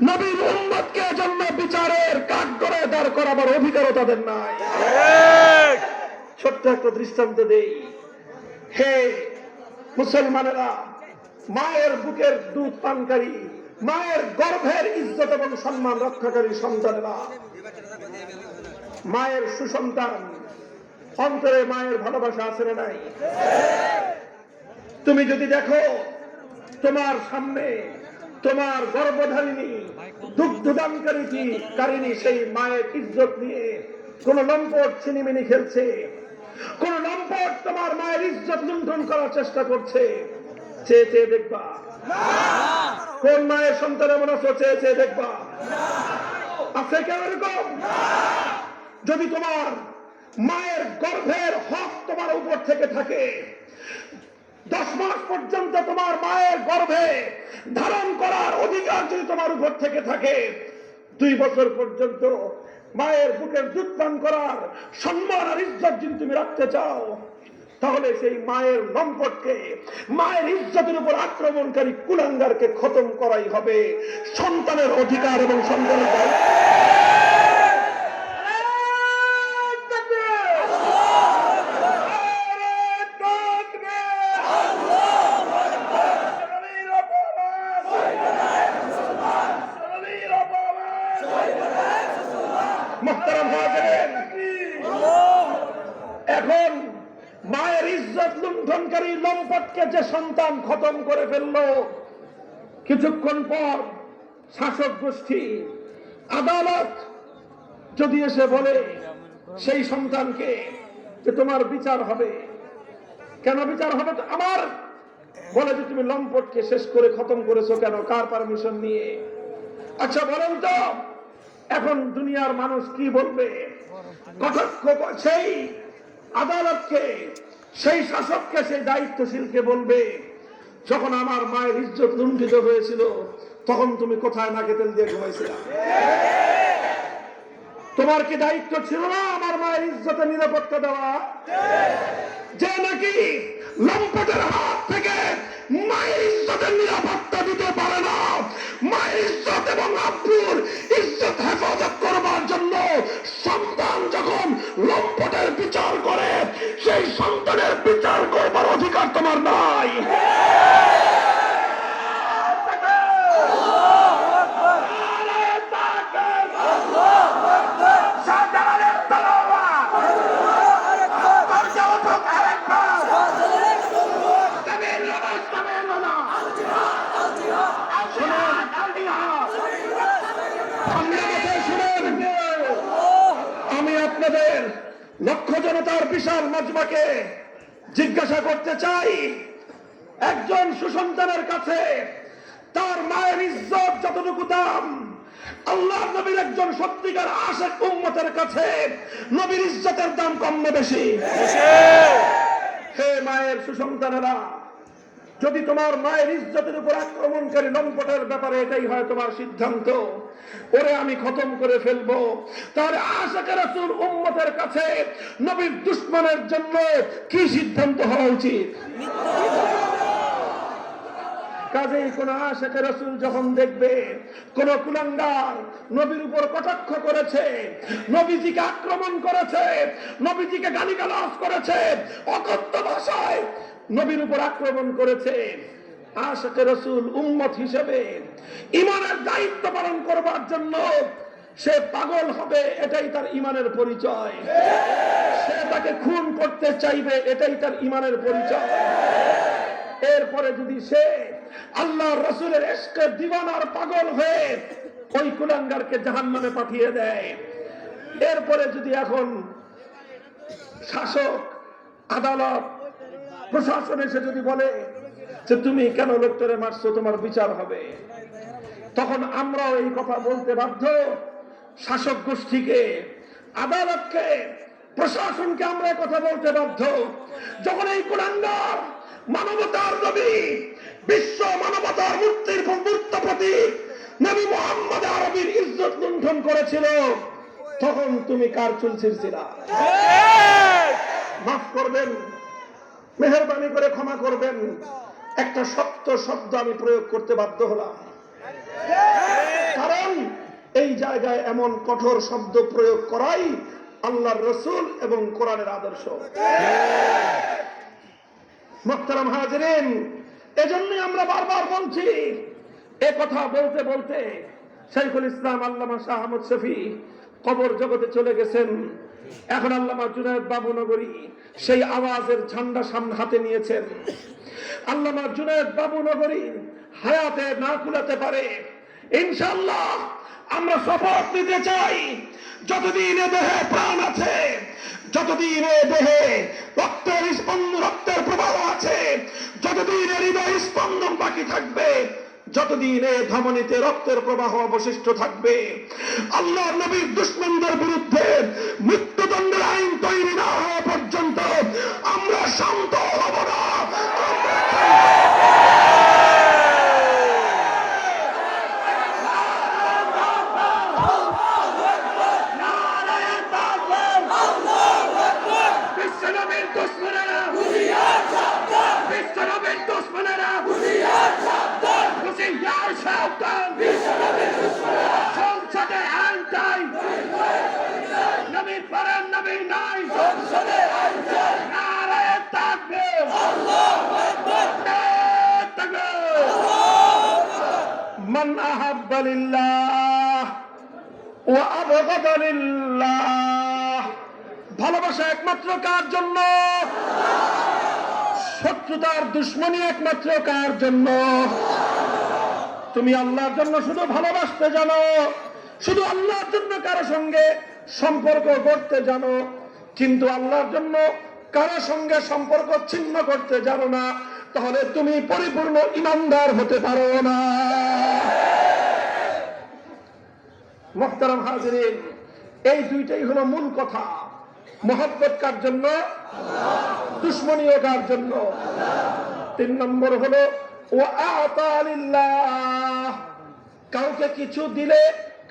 নবীর উম্মতকে জন্য বিচারের কাঠগড়ায় দাঁড় করাবার অধিকারও তাদের নাই। ছোট্ট একটা দৃষ্টান্ত দেই। হে মুসলমানেরা, মায়ের বুকের দুধ পানকারী, মায়ের গর্ভের ইজ্জত এবং সম্মান রক্ষাকারী সন্তানেরা, মায়ের সুসন্তান, অন্তরে মায়ের ভালোবাসা আছে না নাই? তুমি যদি দেখো তোমার সামনে তোমার গর্ভধারিণী দুগ্ধদানকারিণী সেই মায়ের ইজ্জত নিয়ে কোন লম্পট ছিনিমিনি খেলছে, কোন লম্পট তোমার মায়ের ইজ্জত লুণ্ঠন করার চেষ্টা করছে, চেয়ে চেয়ে দেখবা? কোন মায়ের সন্তান এমন আছে চেয়ে চেয়ে দেখবা? আছে কেউ এরকম? যদি তোমার মায়ের গর্ভের হক তোমার উপর থেকে থাকে, 10 মাস পর্যন্ত তোমার মায়ের গর্ভে ধারণ করার অধিকার যদি তোমার উপর থেকে থাকে, 2 বছর পর্যন্ত মায়ের বুকের দুধ পান করার সম্মান আর ইজ্জত যদি তুমি রাখতে চাও, তাহলে সেই মায়ের লম্পটকে, মায়ের ইজ্জতের উপর আক্রমণকারী কুলাঙ্গারকে খতম করাই হবে সন্তানের অধিকার এবং সন্তানের দায়িত্ব। এখন মায়ের ইজ্জত লুণ্ঠনকারী লম্পটকে যে সন্তান খতম করে ফেললো, কিছুক্ষণ পর শাসক গোষ্ঠী, আদালত যদি এসে বলে সেই সন্তানকে যে তোমার বিচার হবে, কেন বিচার হবে? আমার বলে যে তুমি লম্পটকে শেষ করে খতম করেছো কেন, কার পারমিশন নিয়ে? আচ্ছা বলেন তো, এখন দুনিয়ার মানুষ কি বলবে? কটাক্ষ সেই আদালতকে, সেই শাসককে, সেই দায়িত্বশীলকে বলবে, যখন আমার মায়ের ইজ্জত লুণ্ঠিত হয়েছিল তখন তুমি কোথায় নাকে তেল দিয়ে ঘুমাইছিলে? তোমার কি দায়িত্ব ছিল না আমার মায়ের ইজ্জতে নিরাপত্তা দেওয়া? যে নাকি লম্পটের হাত থেকে মায়ের ইজ্জতের নিরাপত্তা দিতে পারে না, মায়ের ইজ্জত এবং আব্বুর ইজ্জত হেফাজত করবার জন্য সন্তান যখন লম্পটের বিচার করে, সেই সন্তানের বিচার করবার অধিকার তোমার নাই। আমি আপনাদের লক্ষ জনতার বিশাল মাজমাকে জিজ্ঞাসা করতে চাই, একজন সুসন্তানের কাছে তার মায়ের ইজ্জত যতটুকু দাম, আল্লাহর নবীর একজন সত্যিকার আশিক উম্মতের কাছে নবীর ইজ্জতের দাম কম না বেশি? হে মায়ের সুসন্তানেরা, যদি তোমার মায়ের ইজ্জতের উপর আক্রমণকারী লম্পটের ব্যাপারে এটাই হয় তোমার সিদ্ধান্ত, ওরে আমি খতম করে ফেলবো, তাহলে আশিক রাসূল উম্মতের কাছে নবীর দুশমনের জন্য কি সিদ্ধান্ত হওয়া উচিত? কাজেই কোন আশিক রাসূল যখন দেখবে কোন কুলাঙ্গার নবীর উপর কটাক্ষ করেছে, নবীজিকে আক্রমণ করেছে, নবীজিকে গালিগালাজ করেছে, অকথ্য ভাষায় নবীর উপর আক্রমণ করেছে, আশিক রাসূল উম্মত হিসেবে ঈমানের দায়িত্ব পালন করবার জন্য সে পাগল হবে, এটাই তার ঈমানের পরিচয়। সে তাকে খুন করতে চাইবে, এটাই তার ঈমানের পরিচয়। এরপরে যদি সে আল্লাহর রাসূলের ইশকে দিওয়ানার পাগল হয়ে ওই কুলাঙ্গারকে জাহান্নামে পাঠিয়ে দেয়, এরপরে যদি এখন শাসক, আদালত, প্রশাসন এসে যদি বলে যে তুমি কেন লোকটারে মারছো, তোমার বিচার হবে, তখন আমরাও এই কথা বলতে বাধ্য। শাসক গোষ্ঠীকে, আদালতকে, প্রশাসনকে আমরা কথা বলতে বাধ্য, যখন এই কুলাঙ্গার মানবতার নবী, বিশ্ব মানবতার মুক্তির মূর্ত প্রতীক নবী মুহাম্মদ আরবীর ইজ্জত লুণ্ঠন করেছিল, তখন তুমি কার চুল ছিঁড়ছিলা? মাফ করবেন, মেহেরবানি করে ক্ষমা করবেন, একটা শক্ত শব্দ আমি প্রয়োগ করতে বাধ্য হলাম, কারণ এই জায়গায় এমন কঠোর শব্দ প্রয়োগ করাই আল্লাহর রাসূল এবং কোরআনের আদর্শ। মুহতারাম হাজিরিন, এজন্যই আমরা বারবার বলছি, এ কথা বলতে বলতে শাইখুল ইসলাম আল্লামা শাহ আহমদ শফী কবর জগতে চলে গেছেন। এখন আল্লামা জুনায়েদ বাবুনগরী সেই আওয়াজের ঝান্ডা সামনে হাতে নিয়েছেন। আল্লামা জুনায়েদ বাবুনগরী হায়াতে না কুলাতে পারে, ইনশাআল্লাহ আমরা শপথ নিতে চাই, যতদিন এ দেহে প্রাণ আছে, যতদিন এ দেহে রক্তের প্রবাহ আছে, যতদিন এর হৃদয় স্পন্দন বাকি থাকবে, যতদিন এ ধমনীতে রক্তের প্রবাহ অবশিষ্ট থাকবে, আল্লাহর নবীর দুশমনদের বিরুদ্ধে মৃত্যুদণ্ডের আইন তৈরি না হওয়া পর্যন্ত আমরা শান্ত হব না। বিশ্বনবীর দুশমনেরা আহাব্বা লিল্লাহ ওয়া আবগাদা লিল্লাহ। ভালোবাসা একমাত্র কার জন্য? শত্রুতার দুশ্মনী একমাত্র কার জন্য? তুমি আল্লাহর জন্য শুধু ভালোবাসতে জানো, শুধু আল্লাহর জন্য কারো সঙ্গে সম্পর্ক করতে জানো, কিন্তু আল্লাহর জন্য কারো সঙ্গে সম্পর্ক ছিন্ন করতে জানো না, তাহলে তুমি পরিপূর্ণ ঈমানদার হতে পারো না। মুহতারাম হাজিরিন, এই দুইটাই হলো মূল কথা। মহব্বত কার জন্য? দুশ্মনীও কার জন্য? 3 নম্বর হলো ওয়া আতা লিল্লাহ। কাউকে কিছু দিলে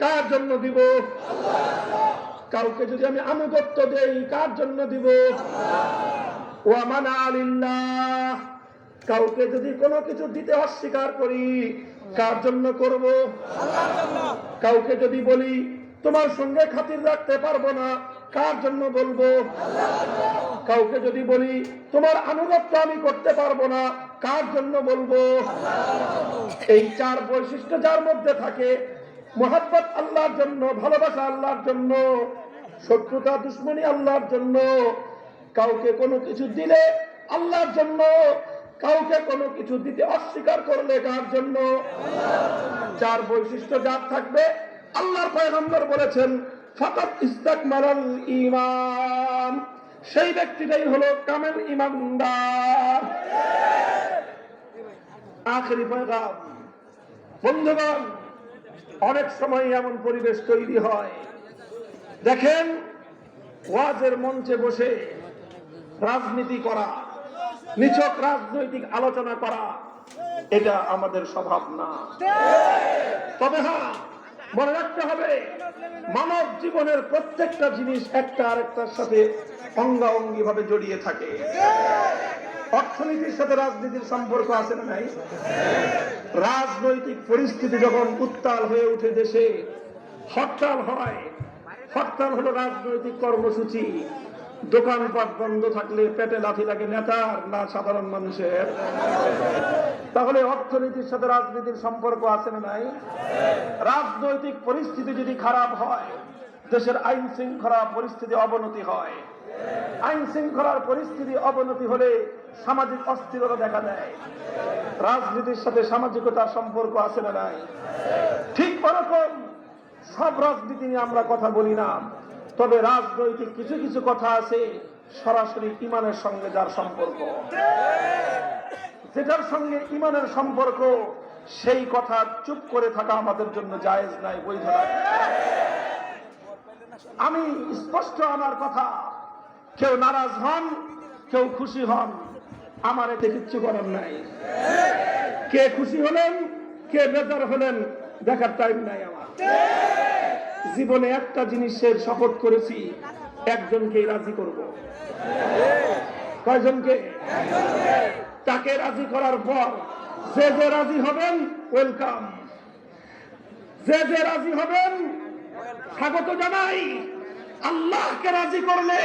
কার জন্য দিব? কাউকে যদি আমি আনুগত্য দেই কার জন্য দিব? ওয়া মানা লিল্লাহ। কাউকে যদি কোনো কিছু দিতে অস্বীকার করি কার জন্য করব? কাউকে যদি বলি তোমার সঙ্গে খাতির রাখতে পারবো না কার জন্য বলবো? কাউকে যদি বলি তোমার আনুগত্য আমি করতে পারবো না কার জন্য বলবো? এই 4 বৈশিষ্ট্য যার মধ্যে থাকে, মুহাব্বত আল্লাহর জন্য, ভালোবাসা আল্লাহর জন্য, শত্রুতা দুশ্মনী আল্লাহর জন্য, কাউকে কোনো কিছু দিলে আল্লাহর জন্য, কাউকে কোনো কিছু দিতে অস্বীকার করলে কার জন্য? 4 বৈশিষ্ট্য যার থাকবে, আল্লাহর পয়গম্বর বলেছেন ফাকাত ইস্তাকমালাল ঈমান, সেই ব্যক্তিটাই হলো কামেল ঈমানদার। আখেরি পয়গাম, বন্ধুগণ, অনেক সময় এমন পরিবেশ তৈরি হয়, দেখেন ওয়াজের মঞ্চে বসে রাজনীতি করা, নিছক রাজনৈতিক আলোচনা করা, এটা আমাদের স্বভাব না। তবে হ্যাঁ, মনে রাখতে হবে মানব জীবনের প্রত্যেকটা জিনিস একটা আরেকটার সাথে অঙ্গাঅঙ্গি ভাবে জড়িয়ে থাকে। অর্থনীতির সাথে রাজনীতির সম্পর্ক আছে না নাই? রাজনৈতিক পরিস্থিতি যখন উত্তাল হয়ে উঠে, দেশে হরতাল হয়, হরতাল হলো রাজনৈতিক কর্মসূচি। দোকানপাট বন্ধ থাকলে পেটে লাথি লাগে নেতার না সাধারণ মানুষের? তাহলে অর্থনীতির সাথে রাজনীতির সম্পর্ক আছে না নাই? রাজনৈতিক পরিস্থিতি যদি খারাপ হয়, দেশের আইন শৃঙ্খলা পরিস্থিতি অবনতি হয়। আইন শৃঙ্খলার পরিস্থিতি অবনতি হলে সামাজিক অস্থিরতা দেখা দেয়। রাজনীতির সাথে সামাজিকতার সম্পর্ক আছে না নাই? ঠিক ওরকম সব রাজনীতি নিয়ে আমরা কথা বলি না, তবে রাজনৈতিক কিছু কিছু কথা আছে সরাসরি ঈমানের সঙ্গে যার সম্পর্ক, যেটার সঙ্গে ঈমানের সম্পর্ক, সেই কথা চুপ করে থাকা আমাদের জন্য জায়েজ নাই, বৈধ নাই। আমি স্পষ্ট আমার কথা, কেউ নারাজ হন, কেউ খুশি হন, আমার এতে কিচ্ছু করার নাই। কে খুশি হলেন, কে বেজার হলেন, দেখার টাইম নাই আমার। জীবনে একটা জিনিসের শপথ করেছি, একজনকেই রাজি করব। কয়জনকে? তাকে রাজি করার পর যে যে রাজি হবেন ওয়েলকাম, যে যে রাজি হবেন স্বাগত জানাই। আল্লাহকে রাজি করলে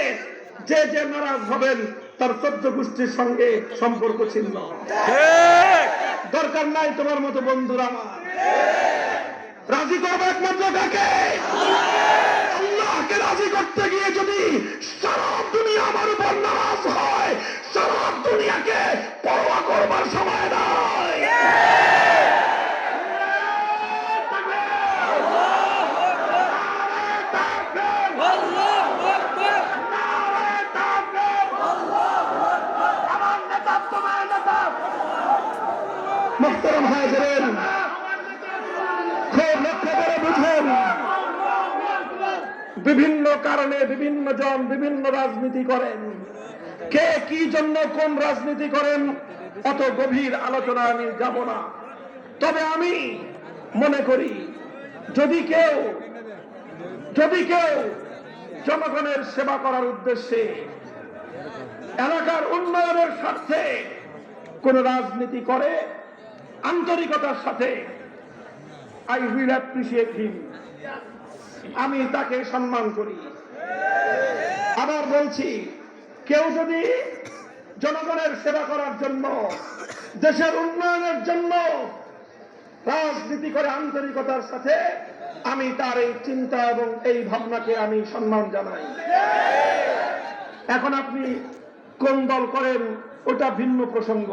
যে যে নারাজ হবেন তার 14 গোষ্ঠীর সঙ্গে সম্পর্ক ছিন্ন। দরকার নাই তোমার মতো বন্ধুরা আমার। রাজি করবো একমাত্র কাকে? আল্লাহকে রাজি করতে গিয়ে যদি সারা দুনিয়া আমার উপর নারাজ হয়, সারা দুনিয়াকে পরোয়া করবার সময় নয়। মুহতারাম হাজিরিন, খুব লক্ষ্য করে বুঝেন, বিভিন্ন কারণে বিভিন্ন জন বিভিন্ন রাজনীতি করেন। কে কি জন্য কোন রাজনীতি করেন অত গভীর আলোচনা আমি যাব না। তবে আমি মনে করি যদি কেউ জনগণের সেবা করার উদ্দেশ্যে, এলাকার উন্নয়নের স্বার্থে কোন রাজনীতি করে আন্তরিকতার সাথে, I will appreciate him, আমি তাকে সম্মান করি। আবার বলছি, কেউ যদি জনগণের সেবা করার জন্য, দেশের উন্নয়নের জন্য রাজনীতি করে আন্তরিকতার সাথে, আমি তার এই চিন্তা এবং এই ভাবনাকে আমি সম্মান জানাই। এখন আপনি কোন দল করেন ওটা ভিন্ন প্রসঙ্গ।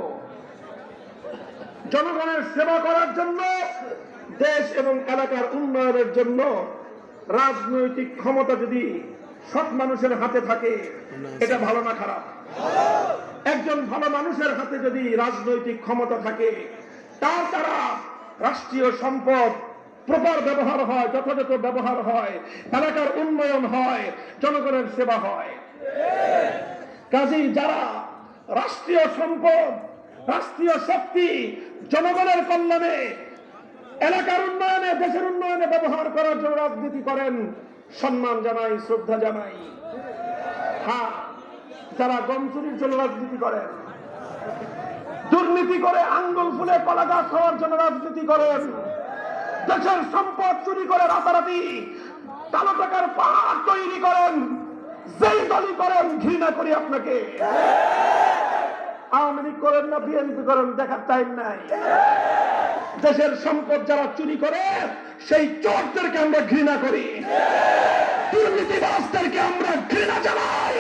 জনগণের সেবা করার জন্য, দেশ এবং এলাকার উন্নয়নের জন্য রাজনৈতিক ক্ষমতা যদি সৎ মানুষের হাতে থাকে, এটা ভালো না খারাপ? একজন ভালো মানুষের হাতে যদি রাজনৈতিক ক্ষমতা থাকে, তার দ্বারা রাষ্ট্রীয় সম্পদ প্রপার ব্যবহার হয়, যথাযথ ব্যবহার হয়, এলাকার উন্নয়ন হয়, জনগণের সেবা হয়। কাজেই যারা রাষ্ট্রীয় সম্পদ, রাষ্ট্রীয় শক্তি জনগণের কল্যাণে, এলাকার উন্নয়নে, দেশের উন্নয়নে ব্যবহার করার জন্য রাজনীতি করেন, সম্মান জানাই, শ্রদ্ধা জানাই। হ্যাঁ, যারা গম চুরির জন্য রাজনীতি করেন, দুর্নীতি করে আঙ্গুল ফুলে কলা গাছ হওয়ার জন্য রাজনীতি করেন, দেশের সম্পদ চুরি করে রাতারাতি কালো টাকার পাহাড় তৈরি করেন, যেই দলই করেন ঘৃণা করি আপনাকে। আওয়ামী লীগ করেন না বিএনপি করেন, দেখার টাইম নাই। দেশের সম্পদ যারা চুরি করে সেই চোরদেরকে আমরা ঘৃণা করি, দুর্নীতিবাজদেরকে আমরা ঘৃণা জানাই,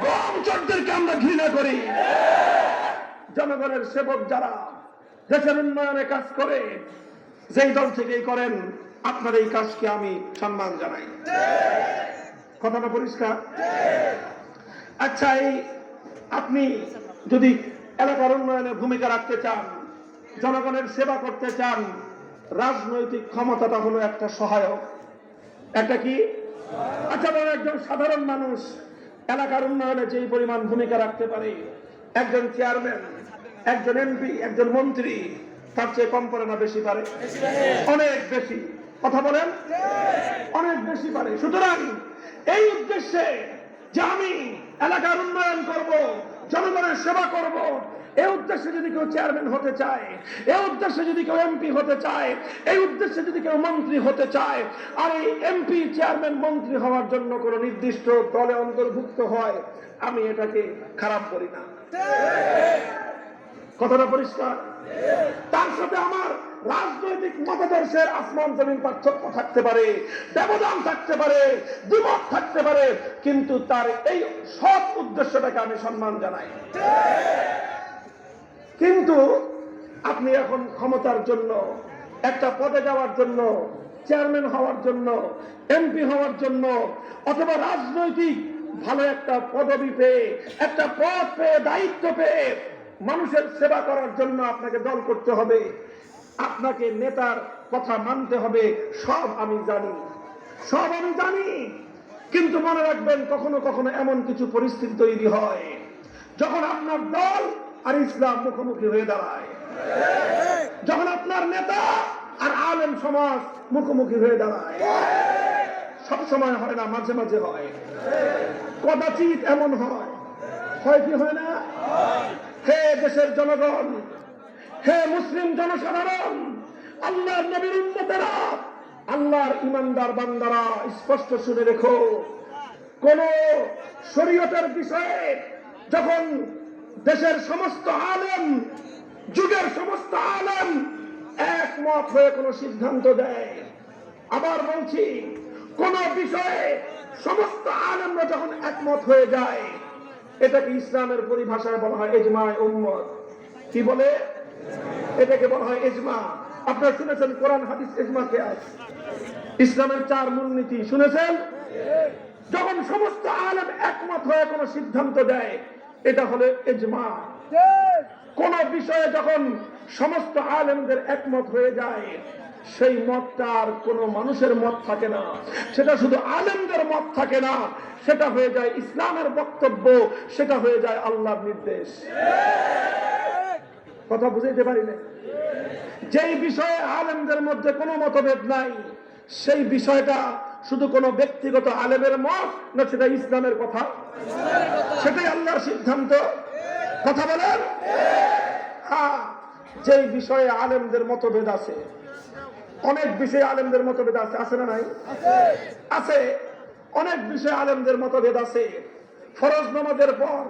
গম চোরদেরকে আমরা ঘৃণা করি। জনগণের সেবক যারা দেশের উন্নয়নে কাজ করে, যেই দল থেকেই করেন, আপনার এই কাজকে আমি সম্মান জানাই। কথাটা পরিষ্কার? আচ্ছা, এই আপনি যদি এলাকার উন্নয়নে ভূমিকা রাখতে চান, জনগণের সেবা করতে চান, রাজনৈতিক ক্ষমতাটা হলো একটা সহায়ক। একটা কি? আচ্ছা, একজন সাধারণ মানুষ এলাকার উন্নয়নে যেই পরিমাণ ভূমিকা রাখতে পারে, একজন চেয়ারম্যান, একজন এমপি, একজন মন্ত্রী তার চেয়ে কম পারে না বেশি পারে? অনেক বেশি। কথা বলেন, অনেক বেশি পারে। সুতরাং এই উদ্দেশ্যে যে আমি এলাকার উন্নয়ন করব, জনগণের সেবা করব, এই উদ্দেশ্যে যদি কেউ চেয়ারম্যান হতে চায়, এই উদ্দেশ্যে যদি কেউ এমপি হতে চায়, এই উদ্দেশ্যে যদি কেউ মন্ত্রী হতে চায়, আর এই এমপি, চেয়ারম্যান, মন্ত্রী হওয়ার জন্য কোন নির্দিষ্ট দলে অন্তর্ভুক্ত হয়, আমি এটাকে খারাপ করি না। কথাটা পরিষ্কার? তার সাথে আমার রাজনৈতিক মতাদর্শের আসমান জমিন পার্থক্য থাকতে পারে, ব্যবধান থাকতে পারে, দ্বিমত থাকতে পারে, কিন্তু তার এই সৎ উদ্দেশ্যটাকে আমি সম্মান জানাই। কিন্তু আপনি এখন ক্ষমতার জন্য, একটা পদে যাওয়ার জন্য, চেয়ারম্যান হওয়ার জন্য, এমপি হওয়ার জন্য, অথবা রাজনৈতিক ভালো একটা পদবি পেয়ে, একটা পদ পেয়ে, দায়িত্ব পেয়ে মানুষের সেবা করার জন্য আপনাকে দল করতে হবে, আপনাকে নেতার কথা মানতে হবে। সব আমি জানি, সব আমি জানি। কিন্তু মনে রাখবেন, কখনো কখনো এমন কিছু পরিস্থিতি তৈরি হয় যখন আপনার দল আর ইসলাম মুখোমুখি হয়ে দাঁড়ায়, যখন আপনার নেতা আর আলেম সমাজ মুখোমুখি হয়ে দাঁড়ায়। সব সময় হয় না, মাঝে মাঝে হয়, কদাচিৎ এমন হয়। হয় কি হয় না? হে দেশের জনগণ, হে মুসলিম জনসাধারণ, আল্লাহর নবীর উম্মতেরা, আল্লাহর ইমানদার বান্দারা, স্পষ্ট শুনে রেখো, কোন শরীয়তের বিষয়ে যখন দেশের সমস্ত আলেম, যুগের সমস্ত আলেম একমত হয়ে কোন সিদ্ধান্ত দেয়, আবার বলছি, কোন বিষয়ে সমস্ত আলেমরা যখন একমত হয়ে যায়, এটাকে ইসলামের পরিভাষায় বলা হয় ইজমায়ে উম্মত। কি বলে? এটাকে বলা হয় ইজমা। আপনারা শুনেছেন কোরআন, হাদিস, ইজমা, কিয়াস, ইসলামের 4 মূলনীতি শুনেছেন? যখন সমস্ত আলেম একমত হয়ে কোন সিদ্ধান্ত দেয়, এটা হলো ইজমা। কোন বিষয়ে যখন সমস্ত আলেমদের একমত হয়ে যায়, সেই মতটা আর কোন মানুষের মত থাকে না, সেটা শুধু আলেমদের মত থাকে না, সেটা হয়ে যায় ইসলামের বক্তব্য, সেটা হয়ে যায় আল্লাহর নির্দেশ। কথা বুঝাইতে পারি না? যেই বিষয়ে আলেমদের মধ্যে কোনো মতভেদ নাই, সেই বিষয়টা শুধু কোনো ব্যক্তিগত আলেমের মত না, সেটা ইসলামের কথা, সেটাই আল্লাহর সিদ্ধান্ত। কথা বলেন? হ্যাঁ, যেই বিষয়ে আলেমদের মতভেদ আছে, অনেক বিষয়ে আলেমদের মতভেদ আছে, আছে না নাই? আছে, অনেক বিষয়ে আলেমদের মতভেদ আছে। ফরজ নামাজের পর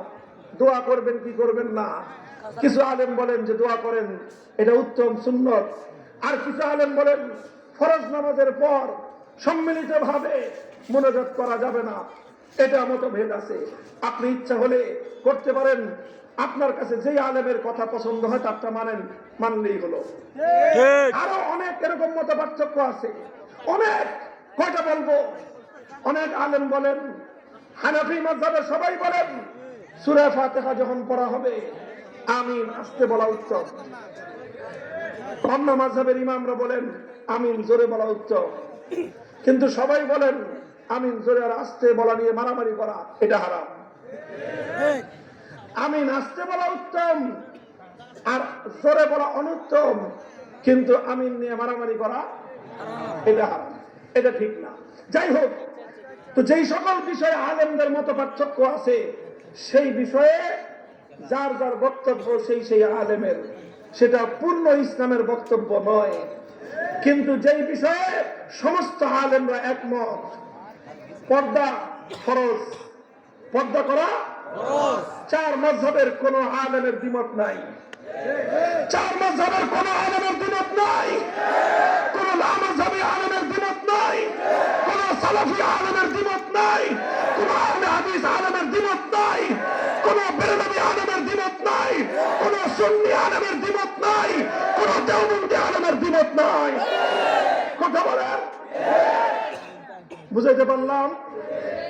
দোয়া করবেন কি করবেন না। কিছু আলেম বলেন যে দোয়া করেন, এটা উত্তম সুন্নত। আর কিছু আলেম বলেন ফরজ নামাজের পর সম্মিলিত ভাবে মোনাজাত করা যাবে না, এটা মতভেদ আছে। আপনি ইচ্ছা হলে করতে পারেন, আপনার কাছে যেই আলেমের কথা পছন্দ হয় তারটা মানলেই হলো। আরো অনেক এরকম মত পার্থক্য আছে, অনেক, কয়টা বলবো। অনেক আলেম বলেন, হানাফি মাযহাবের সবাই বলেন সূরা ফাতিহা যখন পড়া হবে আমিন আস্তে বলা উত্তম। অন্য মাযহাবের ইমামরা বলেন আমিন জোরে বলা উত্তম। কিন্তু সবাই বলেন আমিন জোরে আর আস্তে বলা নিয়ে মারামারি করা এটা হারাম। আমিন আস্তে বলা উত্তম আর জোরে বলা অনুত্তম, কিন্তু আমিন নিয়ে মারামারি করা এটা হারাম, এটা ঠিক না। যাই হোক, তো যেই সকল বিষয়ে আলেমদের মত পার্থক্য আছে সেই বিষয়ে যার যার বক্তব্য সেই আলেমের, সেটা পূর্ণ ইসলামের বক্তব্য নয়। কিন্তু যেই বিষয়ে সমস্ত আলেমরা একমত, পর্দা ফরজ, পর্দা করা চার মাযহাবের কোন আলেমের দ্বিমত নাই, চার মাযহাবের কোন আলেমের দ্বিমত নাই, কোন লামাযহাবী আলেমের দ্বিমত নাই, কোন সালাফি আলেমের দ্বিমত নাই, কোন আহলে হাদিস আলেমের দ্বিমত নাই, কোন বেরলভী আলেমের দ্বিমত নাই, কোন সুন্নি আলেমের দ্বিমত নাই, কোন দেওবন্দি আলেমের দ্বিমত নাই। কথা বলেন, বুঝাইতে পারলাম?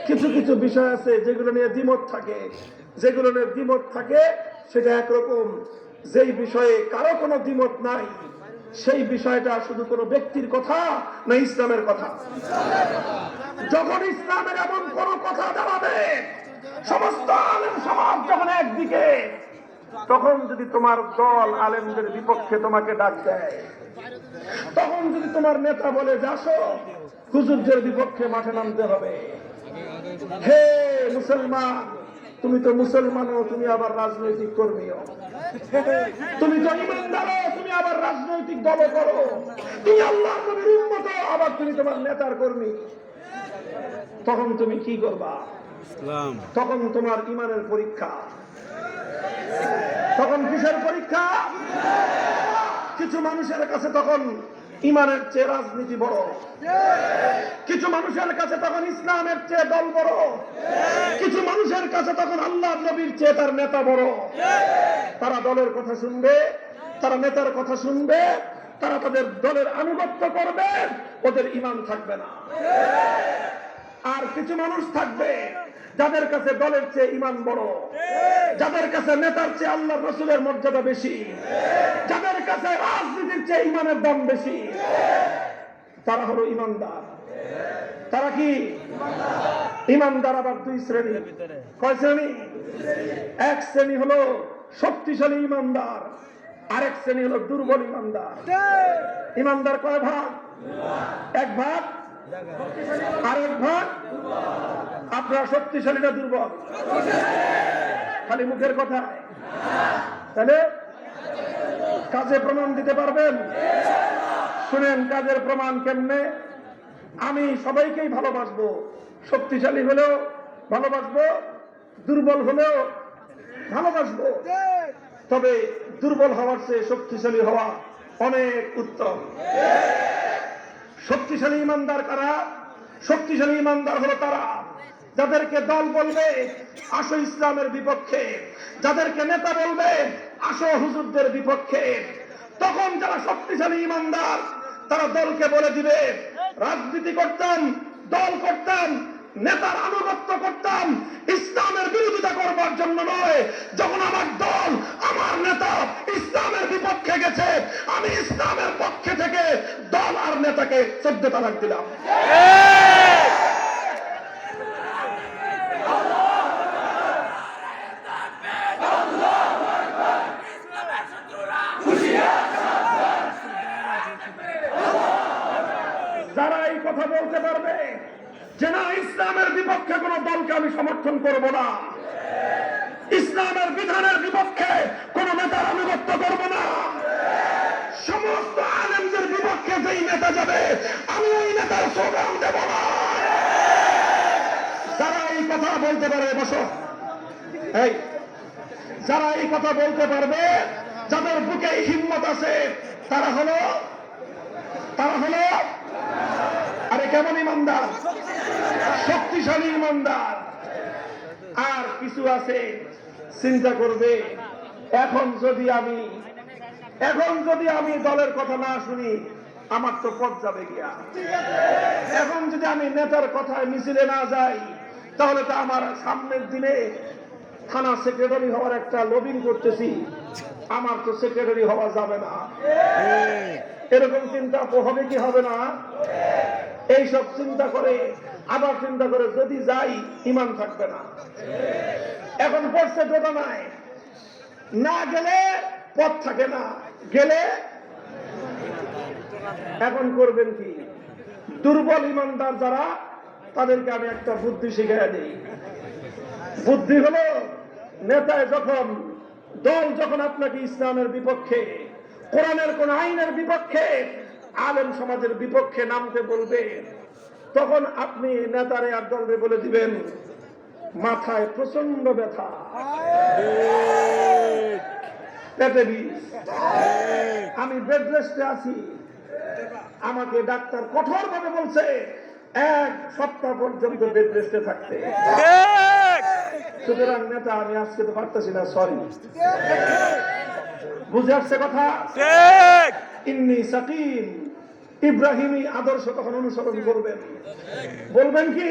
কিছু কিছু বিষয় আছে যেগুলো নিয়ে দ্বিমত থাকে, যেগুলো নিয়ে দ্বিমত থাকে সেটা একরকম। যেই বিষয়ে কারো কোনো দ্বিমত নাই সেই বিষয়টা শুধু কোনো ব্যক্তির কথা না ইসলামের কথা। যখন ইসলামের এমন কোন কথা দাঁড়াবে, সমস্ত আলেম সমাজ যখন একদিকে, তখন যদি তোমার দল আলেমদের বিপক্ষে তোমাকে ডাক দেয়, তখন যদি তোমার নেতা বলে যে আসো হুজুরদের বিপক্ষে মাঠে নামতে হবে, হে মুসলমান, তুমি তো মুসলমানও, তুমি আবার রাজনৈতিক কর্মীও, তুমি তো ইমানদারও, তুমি আবার রাজনৈতিক দল করো, তুমি আল্লাহর নবীর উম্মত, আবার তুমি তোমার নেতার কর্মী, তখন তুমি কি করবা? তখন তোমার ইমানের পরীক্ষা। তখন কিসের পরীক্ষা? কিছু মানুষের কাছে তখন ইমানের চেয়ে রাজনীতি বড়, কিছু মানুষের কাছে তখন ইসলামের চেয়ে দল বড়, কিছু মানুষের কাছে তখন আল্লাহর নবীর চেয়ে তার নেতা বড়। তারা দলের কথা শুনবে, তারা নেতার কথা শুনবে, তারা তাদের দলের আনুগত্য করবে, ওদের ঈমান থাকবে না। আর কিছু মানুষ থাকবে যাদের কাছে দলের চেয়ে ঈমান বড়, যাদের কাছে নেতার চেয়ে আল্লাহর রাসূলের মর্যাদা বেশি, যাদের কাছে রাজনীতির চেয়ে ঈমানের দাম বেশি, তারা হলো ঈমানদার। তারা কি ঈমানদার? আবার দুই শ্রেণী। কয় শ্রেণী? এক শ্রেণী হলো শক্তিশালী ঈমানদার, আরেক শ্রেণী হলো দুর্বল ঈমানদার। ঈমানদার কয় ভাগ? এক ভাগ। আরেক ভাগ? আপনারা শক্তিশালী না দুর্বল? খালি মুখের কথা, তাহলে কাজে প্রমাণ দিতে পারবেন? শুনেন কাজের প্রমাণ কেমনে। আমি সবাইকেই ভালোবাসবো, শক্তিশালী হলেও ভালোবাসবো, দুর্বল হলেও ভালোবাসবো, তবে দুর্বল হওয়ার চেয়ে শক্তিশালী হওয়া অনেক উত্তম। শক্তিশালী ঈমানদার কারা? শক্তিশালী ঈমানদার হলো তারা যাদেরকে দল বলবে আসো ইসলামের বিপক্ষে, যাদেরকে নেতা বলবে আসো হুজুরদের বিপক্ষে, তখন যারা শক্তিশালী ঈমানদার তারা দলকে বলে দিবে রাজনীতি করতাম, দল করতাম, নেতার আনুগত্য করতাম, ইসলামের বিরোধিতা করবার জন্য নয়। যখন আমার দল, আমার নেতা ইসলামের বিপক্ষে গেছে, আমি ইসলামের পক্ষে থেকে দল আর নেতাকে 14 তালাক দিলাম। যারা এই কথা বলতে পারবে যে না ইসলামের বিপক্ষে কোন দলকে আমি সমর্থন করব না, ইসলামের বিধানের বিপক্ষে কোন নেতার আনুগত্য করব না, সমস্ত আলেমদের বিপক্ষে যেই নেতা যাবে আমি ওই নেতার স্লোগান দেব না, যারা এই কথা বলতে পারে বসো, এই যারা এই কথা বলতে পারবে, যাদের বুকে হিম্মত আছে, তারা হলো আরে কেমন ইমানদার? শক্তিশালী ইমানদার। আর কিছু আছে চিন্তা করবে, এখন যদি আমি দলের কথা না শুনি, আমার তো পথ যাবে গিয়া। এখন যদি আমি নেতার কথায় মিছিলে না যাই, তাহলে তো আমার সামনের দিনে থানা সেক্রেটারি হওয়ার একটা লবিং করতেছি, আমার তো সেক্রেটারি হওয়া যাবে না। এরকম চিন্তা হবে কি হবে না? এইসব চিন্তা করে আবার চিন্তা করে যদি যাই, ইমান থাকবে না। এখন পড়ছে দোটানায়, না গেলে পথ থাকে না, গেলে এখন করবেন কি? দুর্বল ইমানদার যারা, তাদেরকে আমি একটা বুদ্ধি শিখিয়ে দিই। বুদ্ধি হলো, নেতায় দল যখন আপনাকে ইসলামের বিপক্ষে, কোরআনের কোন আইনের বিপক্ষে, আলেম সমাজের বিপক্ষে নামতে বলবে, তখন আপনি নেতারে আর দলরে বলে দিবেন, মাথায় প্রচন্ড ব্যথা, পেটে বিষ, আমি বেড রেস্টে আছি, আমাকে ডাক্তার কঠোর ভাবে বলছে 1 সপ্তাহ পর্যন্ত বেড রেস্টে থাকতে। সুতরাং নেতা, আমি আজকে তো পারতেছি না, সরি। বুঝে আসছে কথা? ইন্নী সাকিম, ইব্রাহিমী আদর্শ তখন অনুসরণ করবেন। বলবেন কি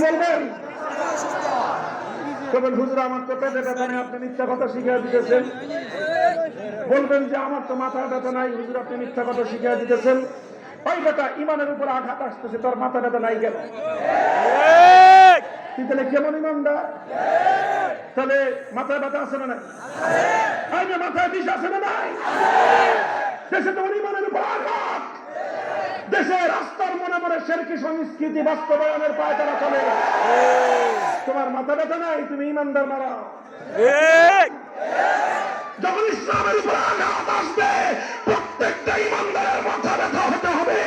বলবেন? হুজুর, আমার তো পেটে ব্যথা নেই, আপনি মিথ্যা কথা শিখিয়ে দিতেছেন। বলবেন যে আমার তো মাথা ব্যথা নাই, হুজুর আপনি মিথ্যা কথা শিখিয়ে দিতেছেন। ওই বেটা ইমানের উপর আঘাত আসতেছে, তোর মাথা ব্যথা নাই কেন? তাহলে কেমন ইমানদার? তাহলে মাথায় ব্যথা আছে না নাই? মাথায় বিষ আছে না নাই? দেশে তো ইমানের উপর আঘাত, দেশে রাস্তার মনে মনে শিরকি সংস্কৃতি বাস্তবায়নের পায় তারা চলে। তোমার মাথা ব্যথা নাই, তুমি ইমানদার মারা। যখন ইসলামের উপর আঘাত আসবে, প্রত্যেকটা ইমানদারের মাথা ব্যথা হতে হবে।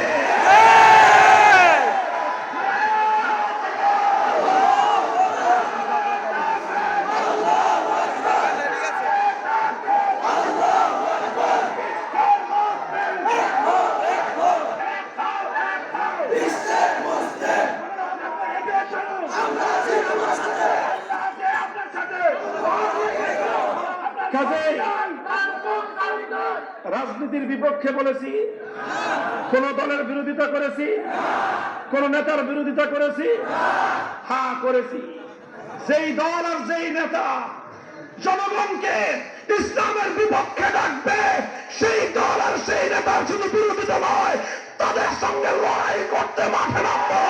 রাজনীতির বিপক্ষে বলেছি, কোন দলের বিরোধিতা করেছি, কোন নেতার বিরোধিতা করেছি? হ্যাঁ করেছি। যেই দল আর যেই নেতা জনগণকে ইসলামের বিপক্ষে ডাকবে, সেই দল আর সেই নেতার শুধু বিরোধিতা নয়, তাদের সঙ্গে লড়াই করতে মাঠে নামবে।